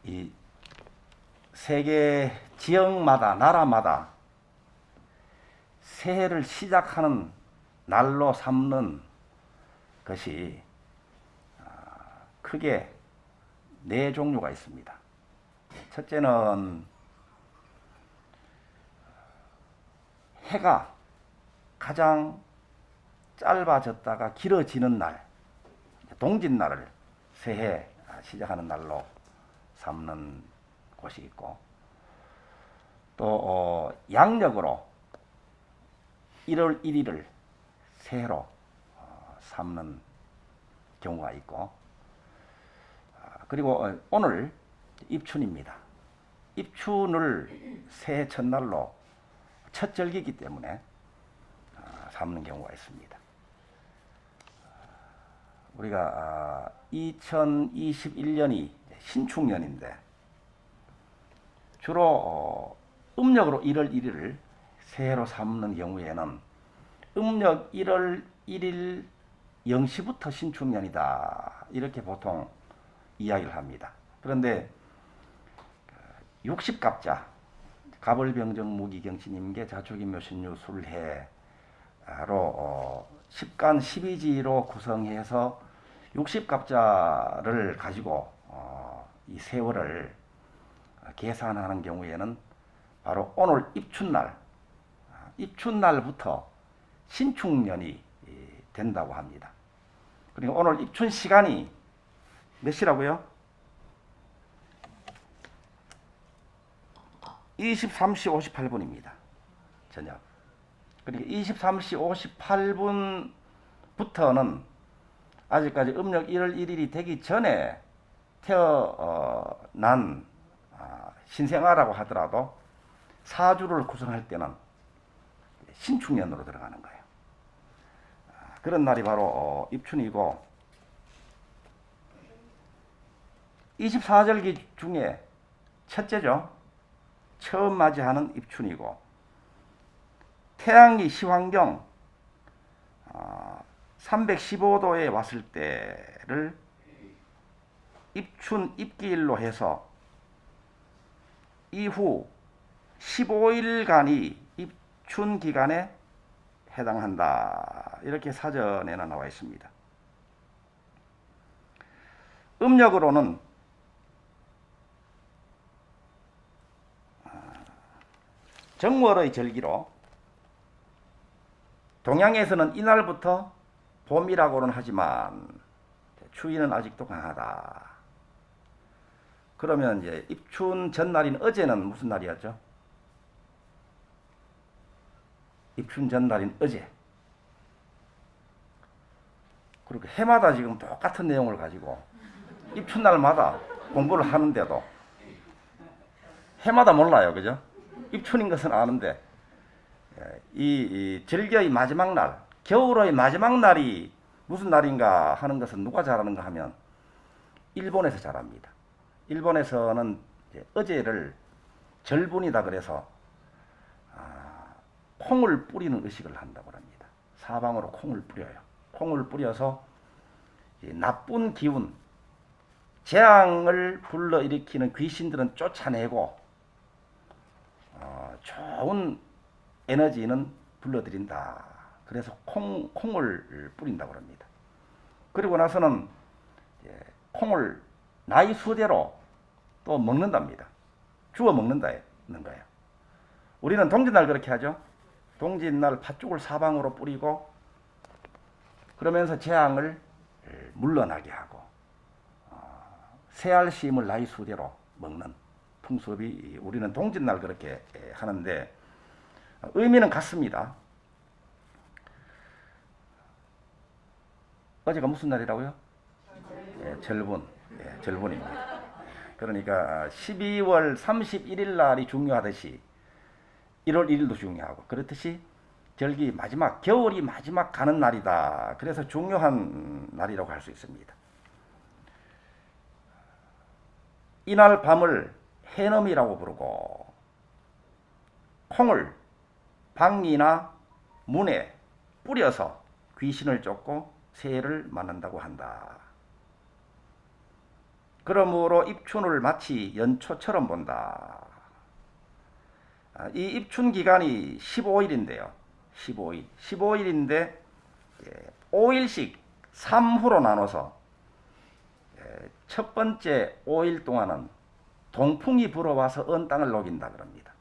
이 세계 지역마다 나라마다 새해를 시작하는 날로 삼는 것이 크게 네 종류가 있습니다. 첫째는 해가 가장 짧아졌다가 길어지는 날, 동짓날을 새해 시작하는 날로 삼는 곳이 있고, 또 양력으로 1월 1일을 새해로 삼는 경우가 있고, 그리고 오늘 입춘입니다. 입춘을 새해 첫날로 첫 절기이기 때문에 삼는 경우가 있습니다. 우리가 2021년이 신축년인데 주로 음력으로 1월 1일을 새해로 삼는 경우에는 음력 1월 1일 0시부터 신축년이다, 이렇게 보통 이야기를 합니다. 그런데 60갑자 갑을병정 무기경신임계 자축인묘신유 술해로 10간 12지로 구성해서 60갑자를 가지고 이 세월을 계산하는 경우에는 바로 오늘 입춘날부터 신축년이 된다고 합니다. 그리고 오늘 입춘 시간이 몇 시라고요? 23시 58분입니다. 저녁. 그러니까 23시 58분부터는 아직까지 음력 1월 1일이 되기 전에 태어난 신생아라고 하더라도 사주를 구성할 때는 신축년으로 들어가는 거예요. 그런 날이 바로 입춘이고, 24절기 중에 첫째죠. 처음 맞이하는 입춘이고, 태양이 시황경 315도에 왔을 때를 입춘 입기일로 해서 이후 15일간이 입춘 기간에 해당한다, 이렇게 사전에는 나와 있습니다. 음력으로는 정월의 절기로 동양에서는 이날부터 봄이라고는 하지만 추위는 아직도 강하다. 그러면 이제 입춘 전날인 어제는 무슨 날이었죠? 입춘 전날인 어제. 그리고 해마다 지금 똑같은 내용을 가지고 입춘날마다 공부를 하는데도 해마다 몰라요, 그죠? 입춘인 것은 아는데 이 절기의 마지막 날, 겨울의 마지막 날이 무슨 날인가 하는 것은 누가 잘 아는가 하면 일본에서 잘 압니다. 일본에서는 어제를 절분이다 그래서 콩을 뿌리는 의식을 한다고 합니다. 사방으로 콩을 뿌려요. 콩을 뿌려서 나쁜 기운, 재앙을 불러일으키는 귀신들은 쫓아내고 좋은 에너지는 불러들인다. 그래서 콩을 뿌린다고 합니다. 그리고 나서는 콩을 나이 수대로 또 먹는답니다. 주워 먹는다는 거예요. 우리는 동짓날 그렇게 하죠. 동짓날 팥죽을 사방으로 뿌리고 그러면서 재앙을 물러나게 하고 새알심을 나이 수대로 먹는 풍습이 우리는 동짓날 그렇게 하는데 의미는 같습니다. 어제가 무슨 날이라고요? 절분. 절분입니다. 그러니까 12월 31일 날이 중요하듯이 1월 1일도 중요하고, 그렇듯이 절기 마지막, 겨울이 마지막 가는 날이다. 그래서 중요한 날이라고 할 수 있습니다. 이날 밤을 해넘이라고 부르고, 콩을 방이나 문에 뿌려서 귀신을 쫓고 새해를 맞는다고 한다. 그러므로 입춘을 마치 연초처럼 본다. 이 입춘 기간이 15일인데요. 15일. 15일인데 5일씩 3후로 나눠서 첫 번째 5일 동안은 동풍이 불어와서 언 땅을 녹인다 그럽니다.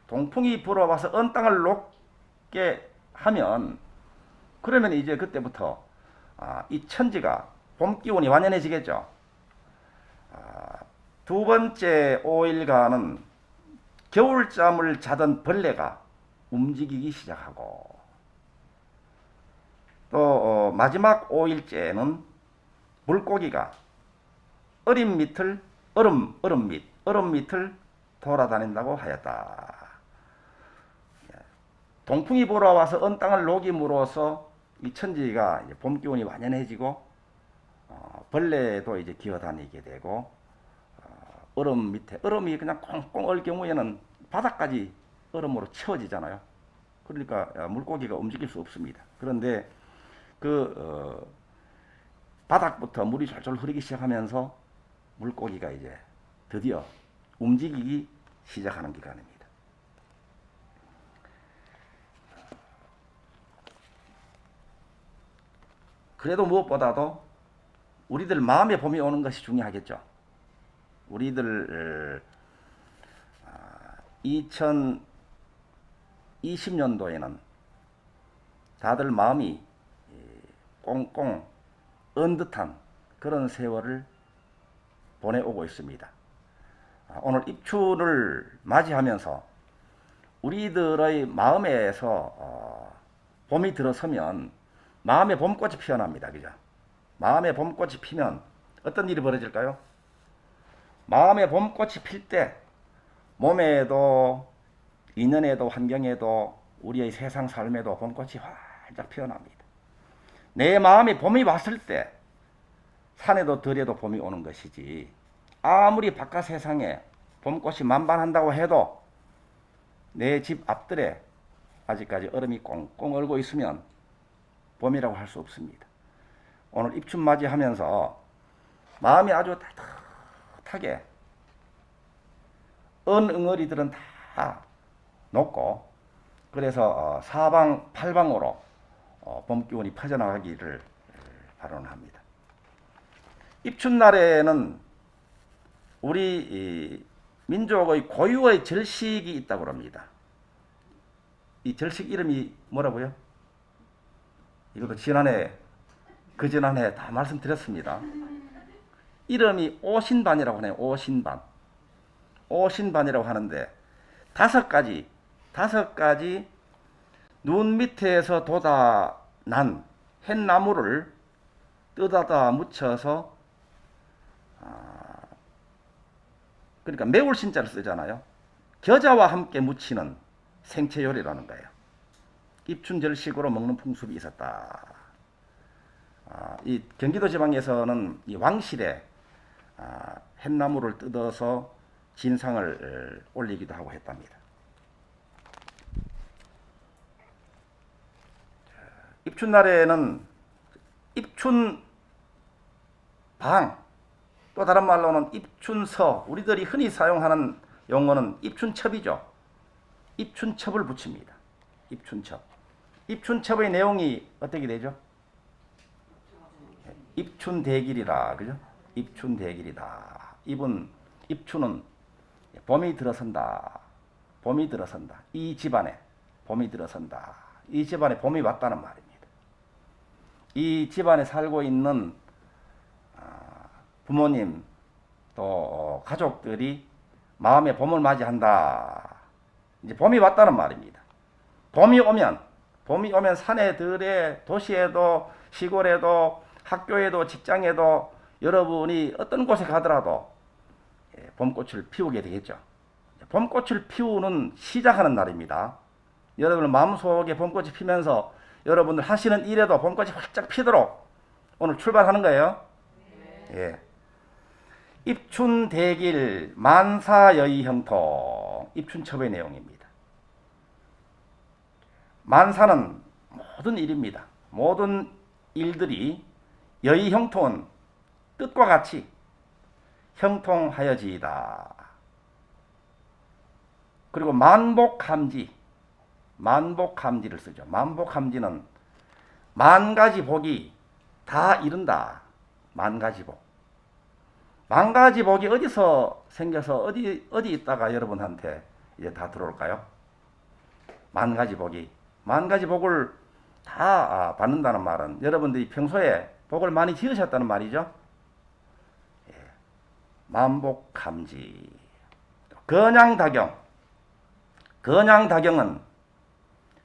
동풍이 불어와서 언 땅을 녹게 하면 그러면 이제 그때부터 이 천지가 봄 기운이 완연해지겠죠. 두 번째 5일간은 겨울잠을 자던 벌레가 움직이기 시작하고 또 마지막 5일째는 물고기가 얼음 밑을 돌아다닌다고 하였다. 동풍이 불어와서 언 땅을 녹임으로써 이 천지가 이제 봄 기운이 완연해지고 벌레도 이제 기어다니게 되고 얼음 밑에 얼음이 그냥 꽁꽁 얼 경우에는 바닥까지 얼음으로 채워지잖아요. 그러니까 물고기가 움직일 수 없습니다. 그런데 바닥부터 물이 졸졸 흐르기 시작하면서 물고기가 이제 드디어 움직이기 시작하는 기간입니다. 그래도 무엇보다도 우리들 마음의 봄이 오는 것이 중요하겠죠. 우리들 2020년도에는 다들 마음이 꽁꽁 언 듯한 그런 세월을 보내오고 있습니다. 오늘 입춘을 맞이하면서 우리들의 마음에서 봄이 들어서면 마음의 봄꽃이 피어납니다. 그죠? 마음의 봄꽃이 피면 어떤 일이 벌어질까요? 마음의 봄꽃이 필 때 몸에도 인연에도 환경에도 우리의 세상 삶에도 봄꽃이 활짝 피어납니다. 내 마음에 봄이 왔을 때 산에도 들에도 봄이 오는 것이지 아무리 바깥 세상에 봄꽃이 만발한다고 해도 내 집 앞들에 아직까지 얼음이 꽁꽁 얼고 있으면 봄이라고 할 수 없습니다. 오늘 입춘 맞이하면서 마음이 아주 따뜻하게 응어리들은 다 녹고 그래서 사방팔방으로 봄 기운이 퍼져나가기를 발언합니다. 입춘날에는 우리 민족의 고유의 절식이 있다고 합니다. 이 절식 이름이 뭐라고요? 이것도 그지난해 다 말씀드렸습니다. 이름이 오신반이라고 하네요. 오신반. 오신반이라고 하는데 다섯 가지 눈 밑에서 돋아난 햇나무를 뜯어다 묻혀서 그러니까 매울 신자를 쓰잖아요. 겨자와 함께 묻히는 생채요리라는 거예요. 입춘절식으로 먹는 풍습이 있었다. 이 경기도 지방에서는 이 왕실에 햇나무를 뜯어서 진상을 올리기도 하고 했답니다. 입춘날에는 입춘방, 또 다른 말로는 입춘서, 우리들이 흔히 사용하는 용어는 입춘첩이죠. 입춘첩을 붙입니다. 입춘첩. 입춘첩의 내용이 어떻게 되죠? 입춘대길이라, 그죠? 입춘대길이다. 입춘은 봄이 들어선다. 봄이 들어선다. 이 집안에 봄이 들어선다. 이 집안에 봄이 왔다는 말입니다. 이 집안에 살고 있는 부모님 또 가족들이 마음에 봄을 맞이한다. 이제 봄이 왔다는 말입니다. 봄이 오면 산에 들에 도시에도 시골에도 학교에도 직장에도 여러분이 어떤 곳에 가더라도 봄꽃을 피우게 되겠죠. 봄꽃을 피우는 시작하는 날입니다. 여러분 마음속에 봄꽃이 피면서 여러분들 하시는 일에도 봄꽃이 활짝 피도록 오늘 출발하는 거예요. 예. 입춘대길 만사여의형통, 입춘첩의 내용입니다. 만사는 모든 일입니다. 모든 일들이 여의형통은 뜻과 같이 형통하여지이다. 그리고 만복함지, 만복함지를 쓰죠. 만복함지는 만 가지 복이 다 이룬다. 만 가지 복. 만 가지 복이 어디서 생겨서 어디 있다가 여러분한테 이제 다 들어올까요? 만 가지 복이. 만 가지 복을 다 받는다는 말은 여러분들이 평소에 복을 많이 지으셨다는 말이죠. 예. 만복함지. 건양다경. 건양다경은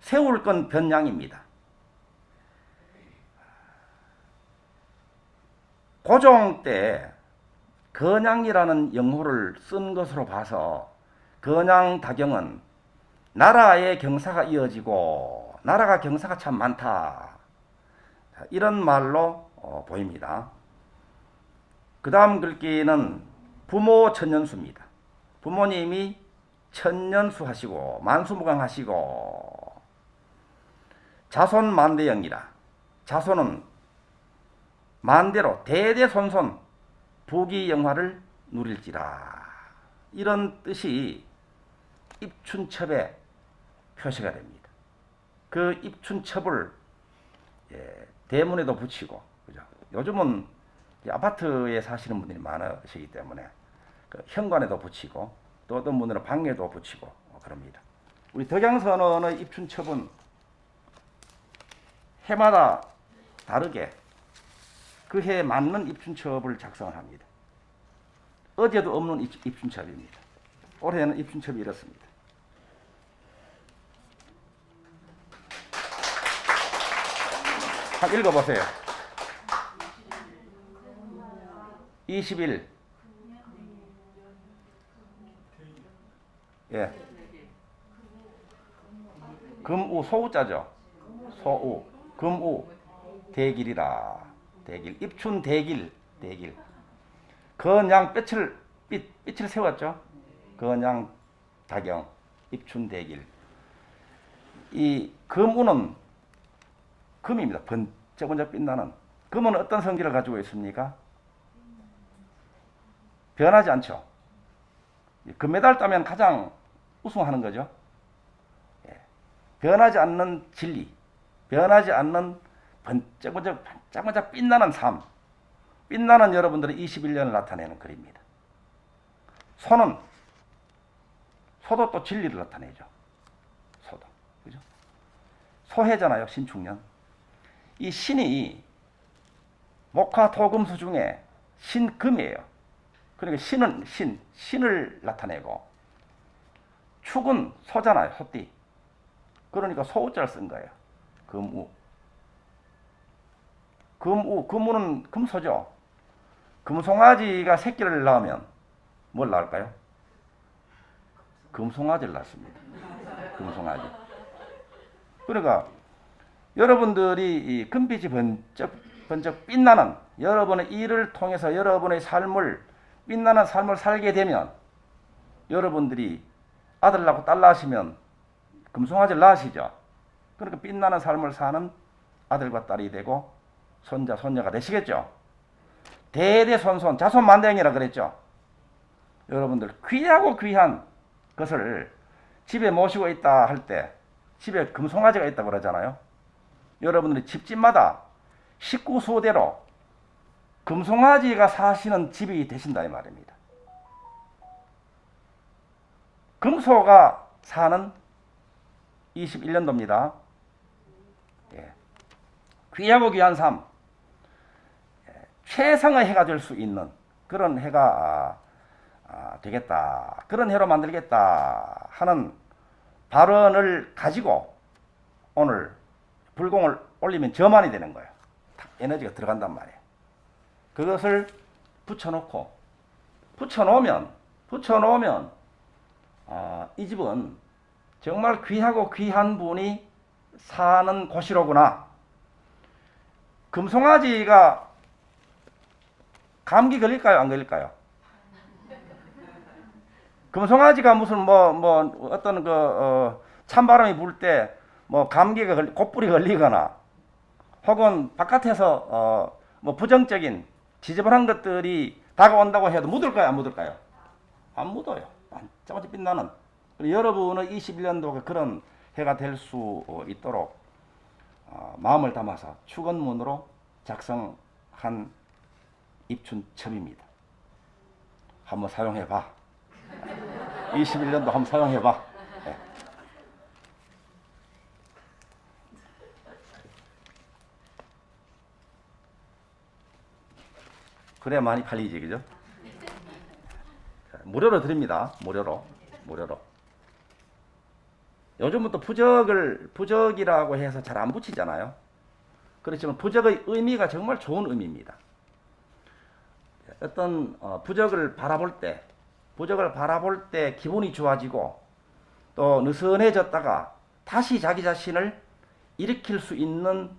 세울 건 변양입니다. 고종 때 건양이라는 영호를 쓴 것으로 봐서 건양다경은 나라의 경사가 이어지고 나라가 경사가 참 많다. 이런 말로 보입니다. 그 다음 글귀는 부모 천년수입니다. 부모님이 천년수 하시고 만수무강 하시고 자손 만대영이라. 자손은 만대로 대대손손 부귀영화를 누릴지라. 이런 뜻이 입춘첩에 표시가 됩니다. 그 입춘첩을 대문에도 붙이고, 그죠? 요즘은 아파트에 사시는 분들이 많으시기 때문에 그 현관에도 붙이고 또 어떤 분들은 방에도 붙이고 그럽니다. 우리 덕양선언의 입춘첩은 해마다 다르게 그 해에 맞는 입춘첩을 작성을 합니다. 어제도 없는 입춘첩입니다. 올해는 입춘첩이 이렇습니다. 한번 읽어보세요. 21. 예. 금우 소우자죠. 소우. 금우 대길이라. 대길. 입춘 대길. 대길. 건양 빛을 세웠죠. 건양 다경. 입춘 대길. 이 금우는 금입니다. 번쩍번쩍 빛나는. 금은 어떤 성질을 가지고 있습니까? 변하지 않죠. 금메달 따면 가장 우승하는 거죠. 예. 변하지 않는 진리, 변하지 않는 번쩍번쩍 빛나는 삶, 빛나는 여러분들의 21년을 나타내는 글입니다. 소는 소도 또 진리를 나타내죠. 소도, 그죠? 소해잖아요, 신축년. 이 신이 목화토금수 중에 신금이에요. 그러니까 신은 신을 나타내고, 축은 소잖아요, 소띠. 그러니까 소우자를 쓴 거예요. 금우. 금우는 금소죠. 금송아지가 새끼를 낳으면 뭘 낳을까요? 금송아지를 낳습니다. 금송아지. 그러니까 여러분들이 이 금빛이 번쩍 빛나는 여러분의 일을 통해서 여러분의 삶을, 빛나는 삶을 살게 되면, 여러분들이 아들 낳고 딸 낳으시면 금송아지를 낳으시죠. 그러니까 빛나는 삶을 사는 아들과 딸이 되고 손자 손녀가 되시겠죠. 대대손손 자손만대영이라 그랬죠. 여러분들 귀하고 귀한 것을 집에 모시고 있다 할 때 집에 금송아지가 있다고 그러잖아요. 여러분들이 집집마다 식구 수대로 금송아지가 사시는 집이 되신다 이 말입니다. 금소가 사는 21년도입니다. 예. 귀하고 귀한 삶, 최상의 해가 될 수 있는 그런 해가 되겠다, 그런 해로 만들겠다 하는 발언을 가지고 오늘 불공을 올리면 저만이 되는 거예요. 에너지가 들어간단 말이에요. 그것을 붙여놓으면 이 집은 정말 귀하고 귀한 분이 사는 곳이로구나. 금송아지가 감기 걸릴까요? 안 걸릴까요? 금송아지가 무슨 어떤 찬바람이 불 때 감기가 곧불이 걸리거나 혹은 바깥에서 부정적인 지저분한 것들이 다가온다고 해도 묻을까요? 안 묻을까요? 안 묻어요. 반짝반짝 빛나는. 여러분의 21년도가 그런 해가 될 수 있도록 마음을 담아서 축원문으로 작성한 입춘첩입니다. 한번 사용해봐. 21년도 한번 사용해봐. 네. 그래야 많이 팔리지, 그죠? 무료로 드립니다. 무료로. 요즘은 또 부적이라고 해서 잘 안 붙이잖아요. 그렇지만 부적의 의미가 정말 좋은 의미입니다. 어떤 부적을 바라볼 때 기분이 좋아지고 또 느슨해졌다가 다시 자기 자신을 일으킬 수 있는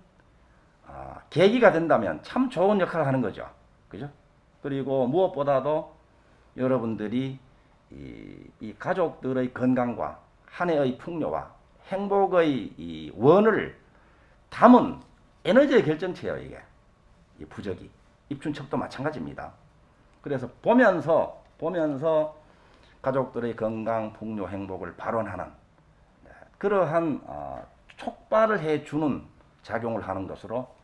계기가 된다면 참 좋은 역할을 하는 거죠. 그죠? 그리고 무엇보다도 여러분들이 이 가족들의 건강과 한 해의 풍요와 행복의 이 원을 담은 에너지의 결정체예요, 이게. 이 부적이. 입춘첩도 마찬가지입니다. 그래서 보면서 가족들의 건강, 풍요, 행복을 발언하는 그러한 촉발을 해주는 작용을 하는 것으로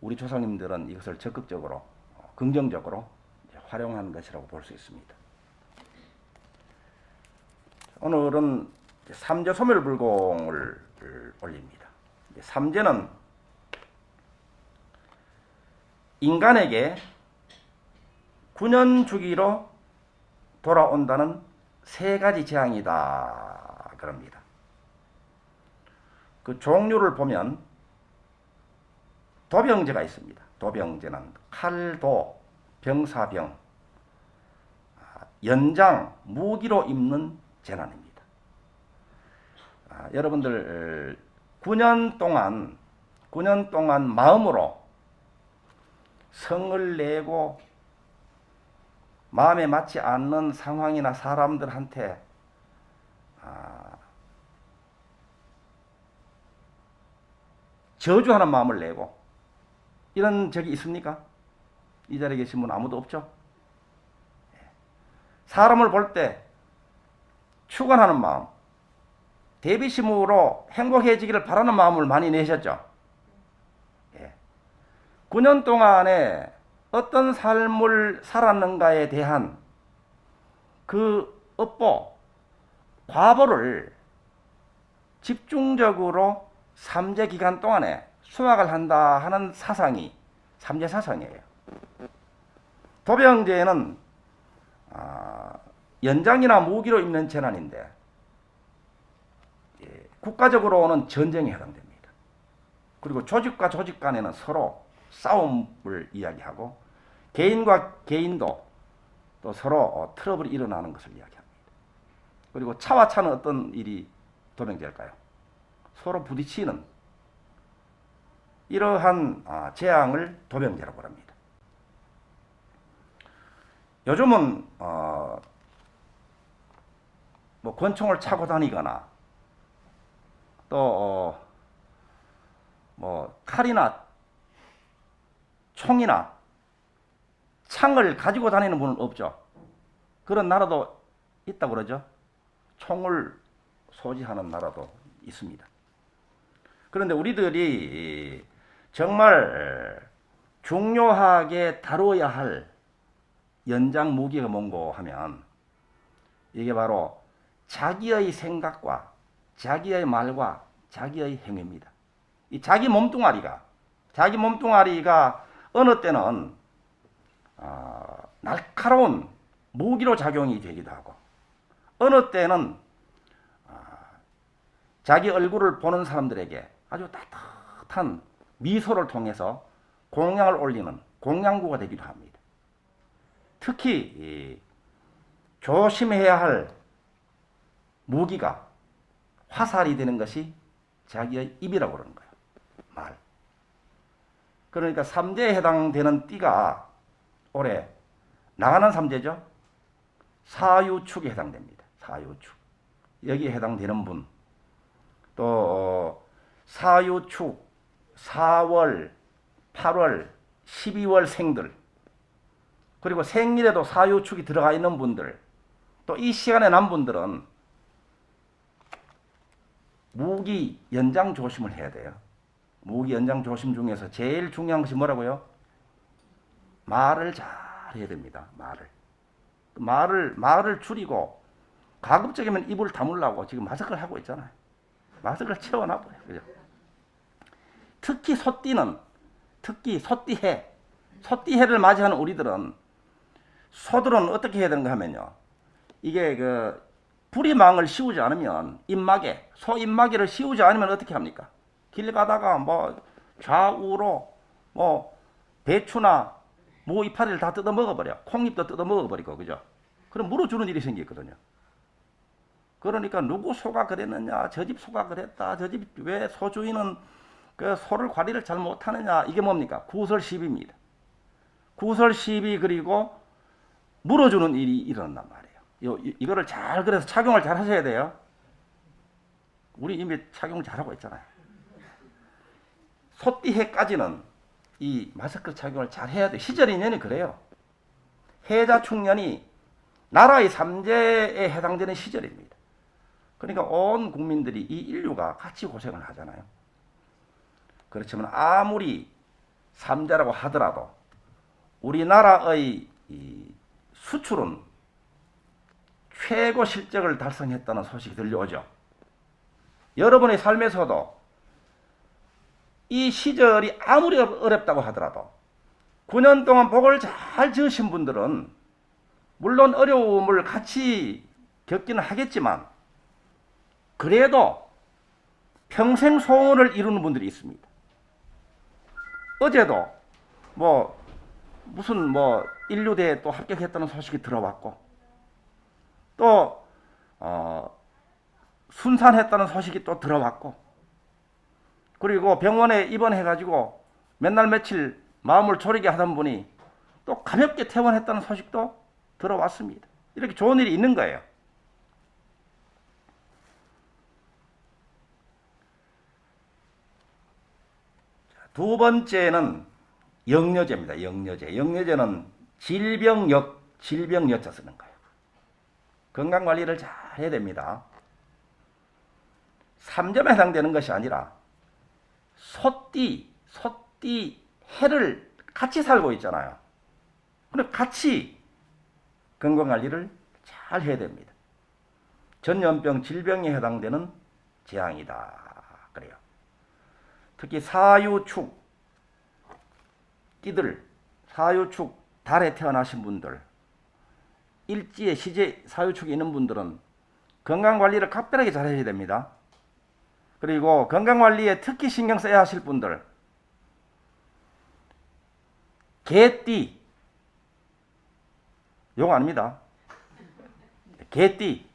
우리 조상님들은 이것을 적극적으로 긍정적으로 활용한 것이라고 볼 수 있습니다. 오늘은 삼재 소멸불공을 올립니다. 삼재는 인간에게 9년 주기로 돌아온다는 세 가지 재앙이다 그럽니다. 그 종류를 보면 도병재가 있습니다. 도병재는 칼도, 병사병, 연장, 무기로 입는 재난입니다. 여러분들 9년 동안 마음으로 성을 내고 마음에 맞지 않는 상황이나 사람들한테 저주하는 마음을 내고 이런 적이 있습니까? 이 자리에 계신 분 아무도 없죠? 사람을 볼 때 축원하는 마음, 대비심으로 행복해지기를 바라는 마음을 많이 내셨죠? 9년 동안에 어떤 삶을 살았는가에 대한 그 업보, 과보를 집중적으로 삼재 기간 동안에 수확을 한다 하는 사상이 삼재 사상이에요. 도병재는 연장이나 무기로 입는 재난인데 국가적으로는 전쟁에 해당됩니다. 그리고 조직과 조직 간에는 서로 싸움을 이야기하고 개인과 개인도 또 서로 트러블이 일어나는 것을 이야기합니다. 그리고 차와 차는 어떤 일이 도병재일까요? 서로 부딪히는 이러한 재앙을 도병재라고 합니다. 요즘은 뭐 권총을 차고 다니거나 또 뭐 칼이나 총이나 창을 가지고 다니는 분은 없죠. 그런 나라도 있다고 그러죠. 총을 소지하는 나라도 있습니다. 그런데 우리들이 정말 중요하게 다뤄야 할 연장 무기가 뭔고 하면 이게 바로 자기의 생각과 자기의 말과 자기의 행위입니다. 이 자기 몸뚱아리가 어느 때는 날카로운 무기로 작용이 되기도 하고 어느 때는 자기 얼굴을 보는 사람들에게 아주 따뜻한 미소를 통해서 공양을 올리는 공양구가 되기도 합니다. 특히 조심해야 할 무기가 화살이 되는 것이 자기의 입이라고 그러는 거예요. 말. 그러니까 삼재에 해당되는 띠가 올해 나가는 삼재죠. 사유축에 해당됩니다. 사유축. 여기에 해당되는 분. 또 사유축 4월, 8월, 12월 생들 그리고 생일에도 사유축이 들어가 있는 분들, 또 이 시간에 난 분들은 무기 연장 조심을 해야 돼요. 무기 연장 조심 중에서 제일 중요한 것이 뭐라고요? 말을 잘 해야 됩니다. 말을 줄이고, 가급적이면 입을 다물라고 지금 마스크를 하고 있잖아요. 마스크를 채워놔버려요. 그죠? 특히 소띠해를 맞이하는 우리들은, 소들은 어떻게 해야 되는가 하면요. 이게 부리망을 씌우지 않으면 소 입마개를 씌우지 않으면 어떻게 합니까? 길 가다가 뭐 좌우로 뭐 배추나 무 이파리를 다 뜯어 먹어버려. 콩잎도 뜯어 먹어버리고, 그죠? 그럼 물어주는 일이 생기거든요. 그러니까 누구 소가 그랬느냐, 저 집 소가 그랬다, 저 집 왜 소주인은 그 소를 관리를 잘 못하느냐, 이게 뭡니까? 구설시비입니다. 구설시비, 그리고 물어주는 일이 일어난단 말이에요. 이거를 잘, 그래서 착용을 잘 하셔야 돼요. 우리 이미 착용 잘하고 있잖아요. 소띠해까지는 이 마스크 착용을 잘 해야 돼요. 시절 인연이 그래요. 해자 축년이 나라의 3재에 해당되는 시절입니다. 그러니까 온 국민들이, 이 인류가 같이 고생을 하잖아요. 그렇지만 아무리 3재라고 하더라도 우리나라의 이 수출은 최고 실적을 달성했다는 소식이 들려오죠. 여러분의 삶에서도 이 시절이 아무리 어렵다고 하더라도 9년 동안 복을 잘 지으신 분들은 물론 어려움을 같이 겪기는 하겠지만 그래도 평생 소원을 이루는 분들이 있습니다. 어제도 무슨 인류대에 또 합격했다는 소식이 들어왔고, 또 순산했다는 소식이 또 들어왔고, 그리고 병원에 입원해가지고 몇 날 며칠 마음을 졸이게 하던 분이 또 가볍게 퇴원했다는 소식도 들어왔습니다. 이렇게 좋은 일이 있는 거예요. 두 번째는 영여제입니다. 영여제는 질병여자 쓰는 거예요. 건강관리를 잘 해야 됩니다. 3점에 해당되는 것이 아니라 소띠 해를 같이 살고 있잖아요. 그럼 같이 건강관리를 잘 해야 됩니다. 전염병, 질병에 해당되는 재앙이다. 그래요. 특히 사유축 띠들, 사유축 달에 태어나신 분들, 일지에 시제 사유축이 있는 분들은 건강관리를 각별하게 잘 해야 됩니다. 그리고 건강관리에 특히 신경 써야 하실 분들, 개띠, 요거 아닙니다. 개띠,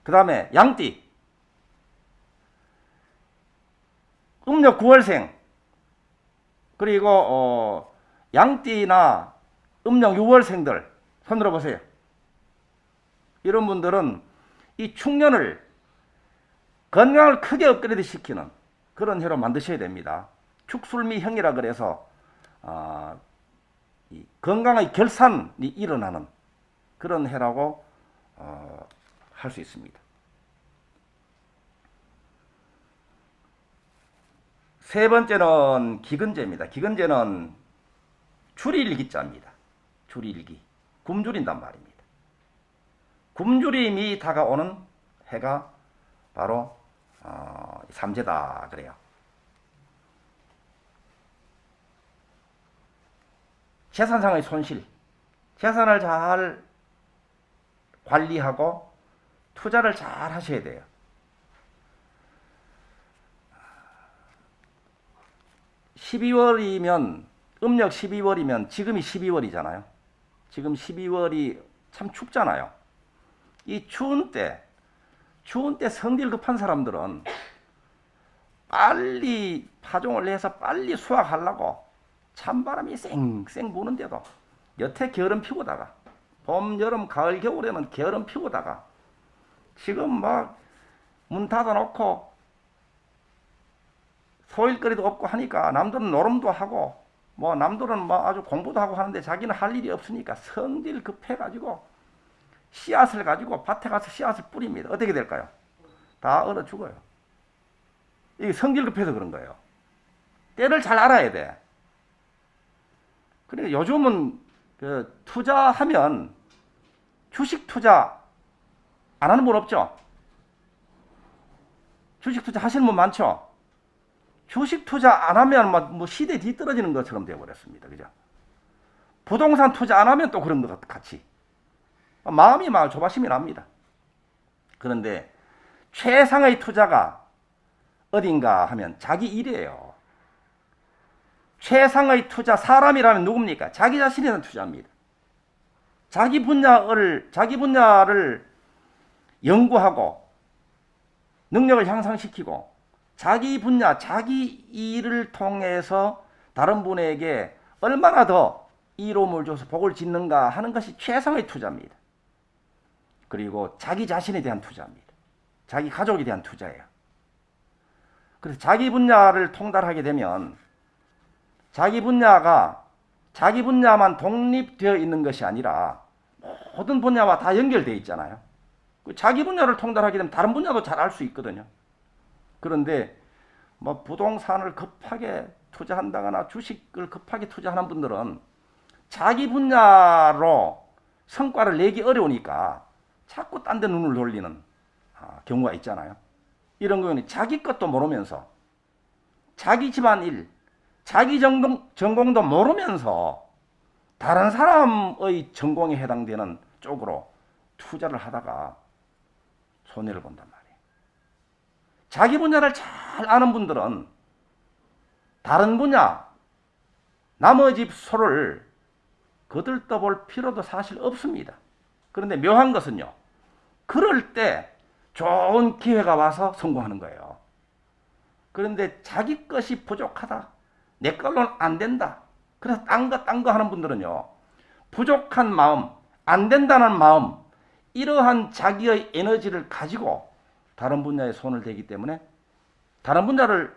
그 다음에 양띠, 음력 9월생, 그리고 양띠나 음력 6월생들 손 들어보세요. 이런 분들은 이 축년을 건강을 크게 업그레이드 시키는 그런 해로 만드셔야 됩니다. 축술미형이라 그래서 이 건강의 결산이 일어나는 그런 해라고 할 수 있습니다. 세 번째는 기근제입니다. 기근제는 줄일기자입니다. 줄일기. 굶주린단 말입니다. 굶주림이 다가오는 해가 바로 삼재다 그래요. 재산상의 손실, 재산을 잘 관리하고 투자를 잘 하셔야 돼요. 음력 12월이면 지금이 12월이잖아요. 지금 12월이 참 춥잖아요. 이 추운 때 성질 급한 사람들은 빨리 파종을 해서 빨리 수확하려고 찬바람이 쌩쌩 부는데도 여태 게으름 피우다가 봄, 여름, 가을, 겨울에는 게으름 피우다가 지금 막 문 닫아놓고 소일거리도 없고 하니까 남들은 노름도 하고 뭐 남들은 뭐 아주 공부도 하고 하는데 자기는 할 일이 없으니까 성질 급해가지고 씨앗을 가지고 밭에 가서 씨앗을 뿌립니다. 어떻게 될까요? 다 얼어 죽어요. 이게 성질 급해서 그런 거예요. 때를 잘 알아야 돼. 그러니까 요즘은 그 투자하면 주식 투자 안 하는 분 없죠? 주식 투자 하시는 분 많죠? 주식 투자 안 하면 뭐 시대 뒤떨어지는 것처럼 되어버렸습니다. 그죠? 부동산 투자 안 하면 또 그런 것 같이. 마음이 막 조바심이 납니다. 그런데 최상의 투자가 어딘가 하면 자기 일이에요. 최상의 투자 사람이라면 누굽니까? 자기 자신에 대한 투자입니다. 자기 분야를 연구하고 능력을 향상시키고 자기 분야, 자기 일을 통해서 다른 분에게 얼마나 더 이로움을 줘서 복을 짓는가 하는 것이 최상의 투자입니다. 그리고 자기 자신에 대한 투자입니다. 자기 가족에 대한 투자예요. 그래서 자기 분야를 통달하게 되면 자기 분야만 독립되어 있는 것이 아니라 모든 분야와 다 연결되어 있잖아요. 자기 분야를 통달하게 되면 다른 분야도 잘 알 수 있거든요. 그런데 뭐 부동산을 급하게 투자한다거나 주식을 급하게 투자하는 분들은 자기 분야로 성과를 내기 어려우니까 자꾸 딴 데 눈을 돌리는 경우가 있잖아요. 이런 경우는 자기 것도 모르면서 자기 집안 일, 자기 전공도 모르면서 다른 사람의 전공에 해당되는 쪽으로 투자를 하다가 손해를 본단 말이에요. 자기 분야를 잘 아는 분들은 다른 분야, 남의 집 소를 거들떠볼 필요도 사실 없습니다. 그런데 묘한 것은요, 그럴 때 좋은 기회가 와서 성공하는 거예요. 그런데 자기 것이 부족하다, 내 걸로는 안 된다, 그래서 딴 거 하는 분들은요, 부족한 마음, 안 된다는 마음, 이러한 자기의 에너지를 가지고 다른 분야에 손을 대기 때문에 다른 분야를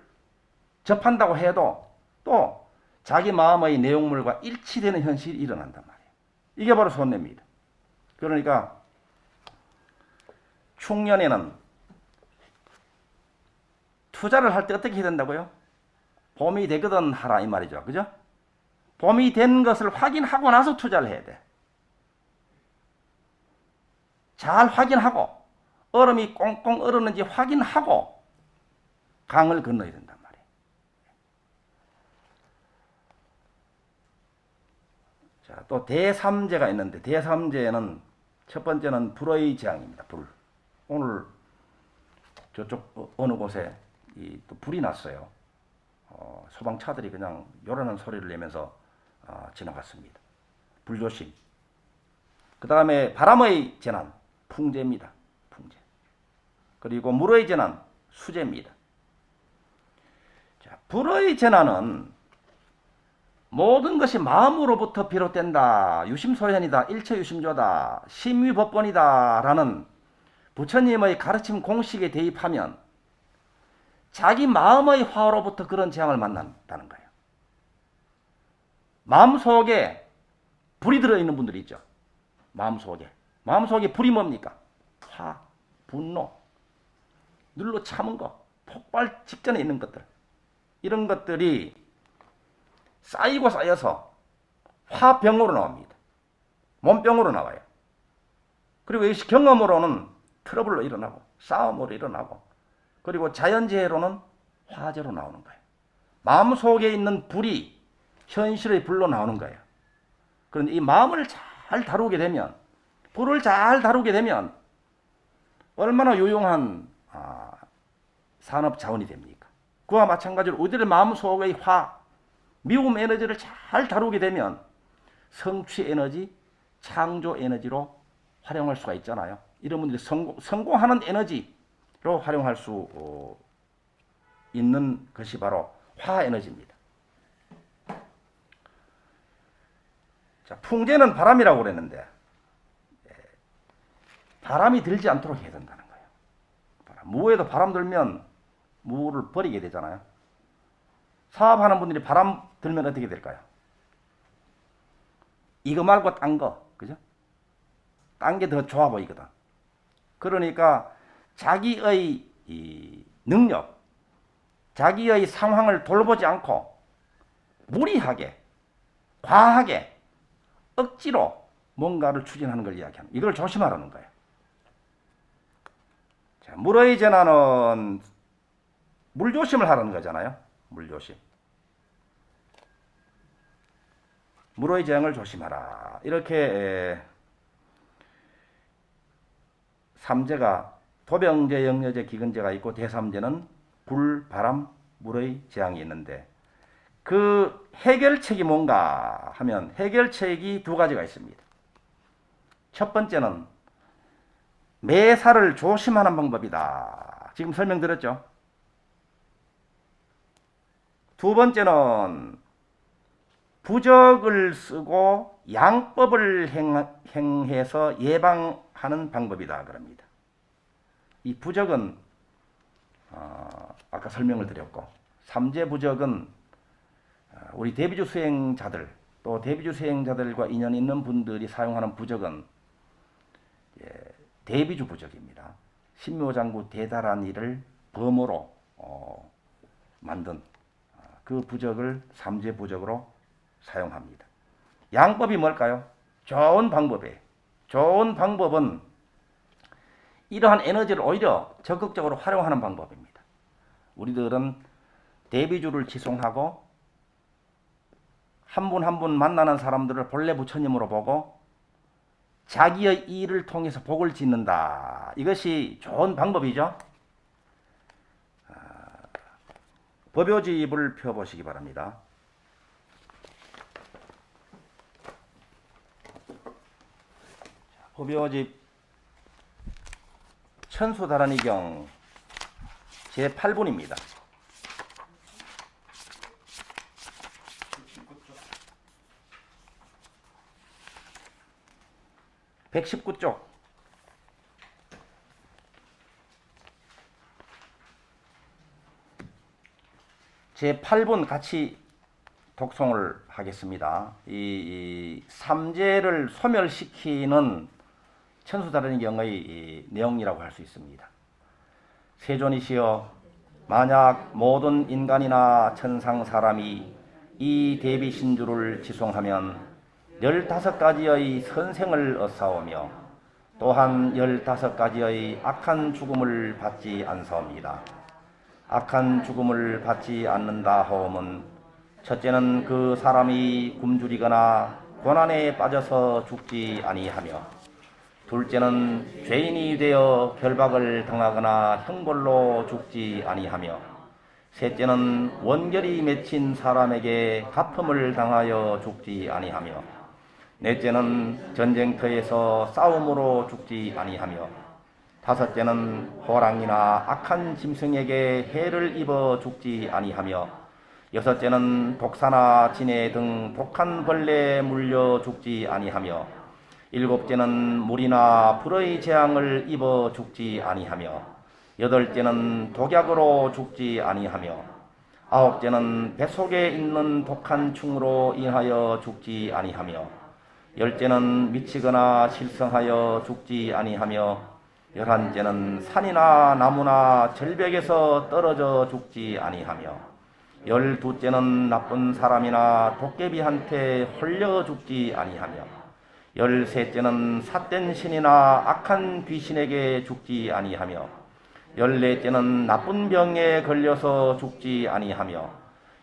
접한다고 해도 또 자기 마음의 내용물과 일치되는 현실이 일어난단 말이에요. 이게 바로 손해입니다. 그러니까 중년에는 투자를 할 때 어떻게 해야 된다고요? 봄이 되거든 하라 이 말이죠. 그죠? 봄이 된 것을 확인하고 나서 투자를 해야 돼. 잘 확인하고 얼음이 꽁꽁 얼었는지 확인하고 강을 건너야 된단 말이에요. 자, 또 대삼재가 있는데 대삼재는 첫 번째는 불의 재앙입니다. 불. 오늘 저쪽 어느 곳에 또 불이 났어요. 소방차들이 그냥 요란한 소리를 내면서 지나갔습니다. 불조심. 그 다음에 바람의 재난, 풍재입니다. 풍재. 그리고 물의 재난, 수재입니다. 자, 불의 재난은 모든 것이 마음으로부터 비롯된다. 유심소현이다. 일체유심조다. 심위법본이다. 라는 부처님의 가르침 공식에 대입하면 자기 마음의 화로부터 그런 재앙을 만난다는 거예요. 마음속에 불이 들어있는 분들이 있죠. 마음속에 불이 뭡니까? 화, 분노, 눌러 참은 거, 폭발 직전에 있는 것들. 이런 것들이 쌓이고 쌓여서 화병으로 나옵니다. 몸병으로 나와요. 그리고 이것이 경험으로는 트러블로 일어나고 싸움으로 일어나고 그리고 자연재해로는 화재로 나오는 거예요. 마음속에 있는 불이 현실의 불로 나오는 거예요. 그런데 이 마음을 잘 다루게 되면 불을 잘 다루게 되면 얼마나 유용한 산업 자원이 됩니까? 그와 마찬가지로 우리들의 마음속의 미움 에너지를 잘 다루게 되면 성취 에너지, 창조 에너지로 활용할 수가 있잖아요. 이런 분들이 성공하는 에너지로 활용할 수 있는 것이 바로 화 에너지입니다. 자, 풍재는 바람이라고 그랬는데 바람이 들지 않도록 해야 된다는 거예요. 무에도 바람 들면 무를 버리게 되잖아요. 사업하는 분들이 바람 들면 어떻게 될까요? 이거 말고 딴 거, 그죠? 딴 게 더 좋아 보이거든. 그러니까 자기의 이 능력, 자기의 상황을 돌보지 않고 무리하게, 과하게, 억지로 뭔가를 추진하는 걸 이야기하는, 이걸 조심하라는 거예요. 자, 물의 재난은 물조심을 하라는 거잖아요. 물조심. 물의 재앙을 조심하라. 이렇게 삼재가 도병재, 영여재, 기근재가 있고 대삼재는 불, 바람, 물의 재앙이 있는데 그 해결책이 뭔가 하면 해결책이 두 가지가 있습니다. 첫 번째는 매사를 조심하는 방법이다. 지금 설명드렸죠. 두 번째는 부적을 쓰고 양법을 행해서 예방하는 방법이다 그럽니다. 이 부적은 아까 설명을 드렸고 삼재 부적은 우리 대비주 수행자들 또 대비주 수행자들과 인연 있는 분들이 사용하는 부적은 대비주 부적입니다. 신묘장구 대다란 일을 범으로 만든 그 부적을 삼재 부적으로 사용합니다. 양법이 뭘까요? 좋은 방법이에요. 좋은 방법은 이러한 에너지를 오히려 적극적으로 활용하는 방법입니다. 우리들은 대비주를 지송하고 한 분 한 분 만나는 사람들을 본래 부처님으로 보고 자기의 일을 통해서 복을 짓는다. 이것이 좋은 방법이죠. 법요집을 펴보시기 바랍니다. 법요집 천수다라니경 제8분입니다. 119쪽 제8분 같이 독송을 하겠습니다. 이 삼재를 소멸시키는 천수다라니경의 내용이라고 할 수 있습니다. 세존이시여, 만약 모든 인간이나 천상 사람이 이 대비신주를 지송하면 15가지의 선생을 얻사오며 또한 15가지의 악한 죽음을 받지 않사옵니다. 악한 죽음을 받지 않는다 하오면 첫째는 그 사람이 굶주리거나 고난에 빠져서 죽지 아니하며 둘째는 죄인이 되어 결박을 당하거나 형벌로 죽지 아니하며 셋째는 원결이 맺힌 사람에게 가품을 당하여 죽지 아니하며 넷째는 전쟁터에서 싸움으로 죽지 아니하며 다섯째는 호랑이나 악한 짐승에게 해를 입어 죽지 아니하며 여섯째는 독사나 진해 등 독한 벌레에 물려 죽지 아니하며 일곱째는 물이나 불의 재앙을 입어 죽지 아니하며 여덟째는 독약으로 죽지 아니하며 아홉째는 뱃속에 있는 독한 충으로 인하여 죽지 아니하며 열째는 미치거나 실성하여 죽지 아니하며 열한째는 산이나 나무나 절벽에서 떨어져 죽지 아니하며 열두째는 나쁜 사람이나 도깨비한테 홀려 죽지 아니하며 열셋째는 삿된 신이나 악한 귀신에게 죽지 아니하며 열넷째는 나쁜 병에 걸려서 죽지 아니하며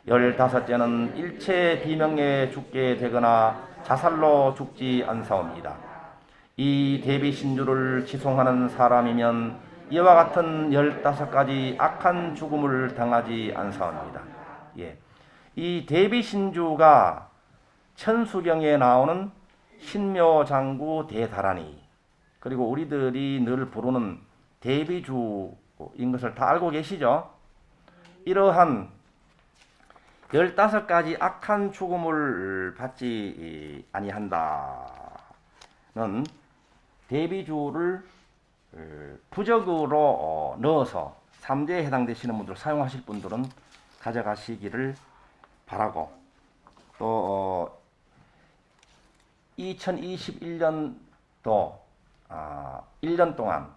열다섯째는 일체 비명에 죽게 되거나 자살로 죽지 않사옵니다. 이 대비신주를 지송하는 사람이면 이와 같은 15가지 악한 죽음을 당하지 않사옵니다. 이 대비신주가 천수경에 나오는 신묘장구 대다라니 그리고 우리들이 늘 부르는 대비주인 것을 다 알고 계시죠? 이러한 15가지 악한 죽음을 받지 아니한다는 대비주를 부적으로 넣어서 삼재에 해당되시는 분들 사용하실 분들은 가져가시기를 바라고 또 2021년도 1년 동안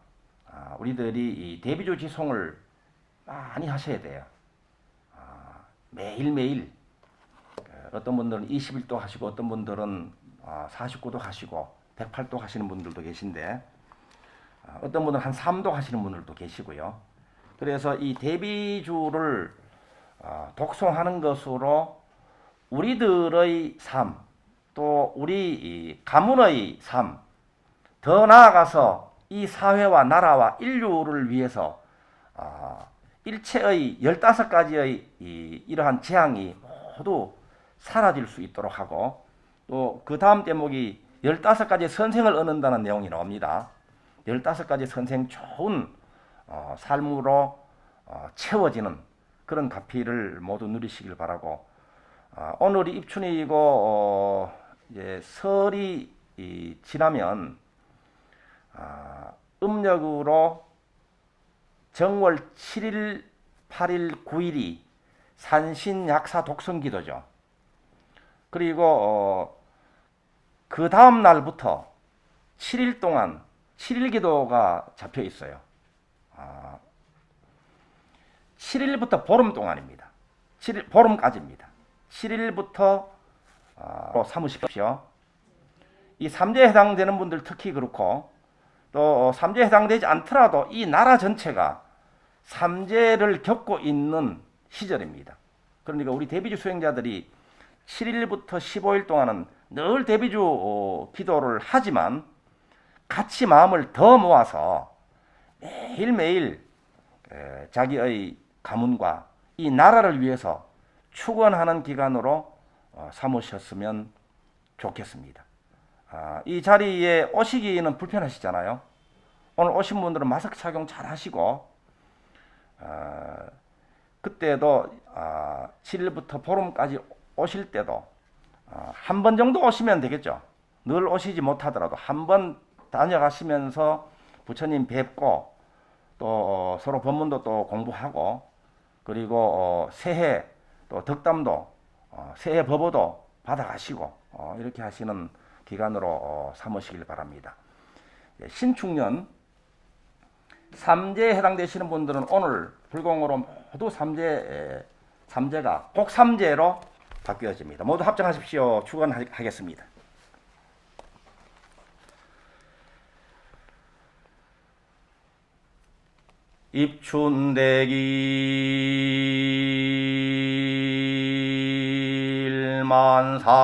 우리들이 이 대비조 지송을 많이 하셔야 돼요. 매일매일 어떤 분들은 20일도 하시고 어떤 분들은 49도 하시고 108도 하시는 분들도 계신데 어떤 분은 한 3도 하시는 분들도 계시고요. 그래서 이 대비주를 독송하는 것으로 우리들의 삶, 또 우리 이 가문의 삶, 더 나아가서 이 사회와 나라와 인류를 위해서 일체의 15가지의 이러한 재앙이 모두 사라질 수 있도록 하고, 또 그 다음 대목이 15가지 선생을 얻는다는 내용이 나옵니다. 15가지 선생 좋은 삶으로 채워지는 그런 가피를 모두 누리시길 바라고, 오늘이 입춘이고 이제 설이 지나면 음력으로 정월 7일, 8일, 9일이 산신약사 독성기도죠. 그리고 그 다음 날부터 7일 동안 7일 기도가 잡혀 있어요. 7일부터 보름 동안입니다. 7일, 보름까지입니다. 7일부터 삼으십시오. 이 삼재에 해당되는 분들 특히 그렇고, 또 삼재에 해당되지 않더라도 이 나라 전체가 삼재를 겪고 있는 시절입니다. 그러니까 우리 대비주 수행자들이 7일부터 15일 동안은 늘 대비주 기도를 하지만 같이 마음을 더 모아서 매일매일 자기의 가문과 이 나라를 위해서 축원하는 기간으로 삼으셨으면 좋겠습니다. 이 자리에 오시기는 불편하시잖아요. 오늘 오신 분들은 마스크 착용 잘 하시고, 그때도 7일부터 보름까지 오실 때도 한 번 정도 오시면 되겠죠. 늘 오시지 못하더라도 한 번 다녀가시면서 부처님 뵙고, 또 서로 법문도 또 공부하고, 그리고 새해 또 덕담도 새해 법어도 받아가시고 이렇게 하시는 기간으로 삼으시길 바랍니다. 신축년 삼재에 해당되시는 분들은 오늘 불공으로 모두 삼재가 곡삼재로 바뀌어집니다. 모두 합장하십시오. 축원하겠습니다. 입춘대길 만사의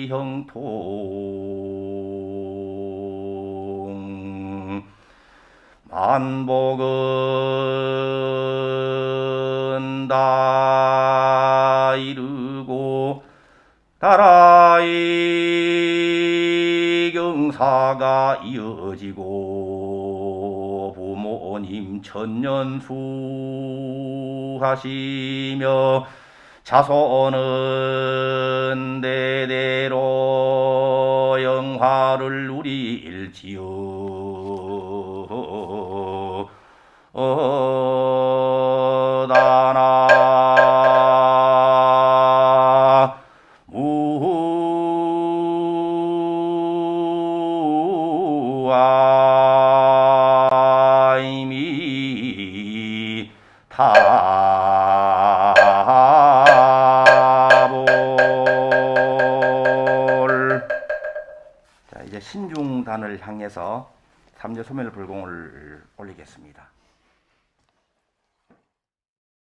형통 만복은 다 이루고 다라의 경사가 이어지고 부모님 천년수하시며 자손은 대대로 영화를 누릴지어 다나 무아이미 타볼. 자, 이제 신중단을 향해서 삼재 소멸 불공을 올리겠습니다.